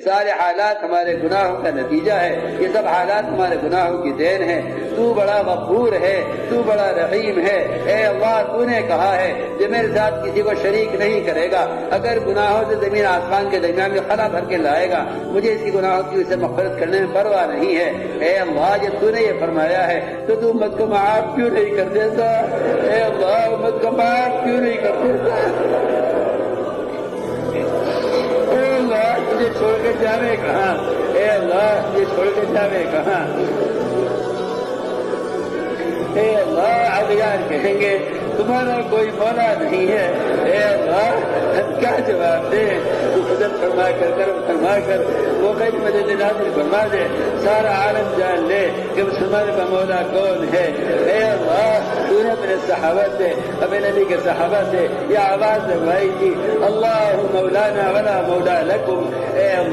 سارے حالات ہمارے گناہوں کا نتیجہ ہے، یہ سب حالات ہمارے گناہوں کی دین ہے۔ تو بڑا غفور ہے، تو بڑا رحیم ہے۔ اے اللہ، تو نے کہا ہے کہ میرے ساتھ کسی کو شریک نہیں کرے گا، اگر گناہوں سے زمین آسمان کے درمیان میں خلا بھر کے لائے گا، مجھے اس کی گناہوں کی اسے مغفرت کرنے میں پرواہ نہیں ہے۔ اے اللہ، جب تو نے یہ فرمایا ہے تو تو امت کو معاف کیوں نہیں کر دیتا؟ اے اللہ، امت کو معاف کیوں نہیں کر دیتا؟ اے اللہ، تجھے چھوڑ کے جاوے کہاں؟ اے اللہ، تجھے چھوڑ کے جاوے کہاں؟ اے اللہ، اغیار کہیں گے تمہارا کوئی مولا نہیں ہے۔ اے اللہ، ہم کیا جواب دیں؟ تو فضل فرما کر، کرم فرما کر وہ غیب مدد نازل فرما دے، سارا عالم جان لے کہ مسلمان کا مولا کون ہے۔ اے اللہ، تو نے اپنے صحابہ سے، اپنے نبی کے صحابہ سے یہ آواز لگوائی تھی، اللہ مولانا ولا مولا لکم۔ اے اللہ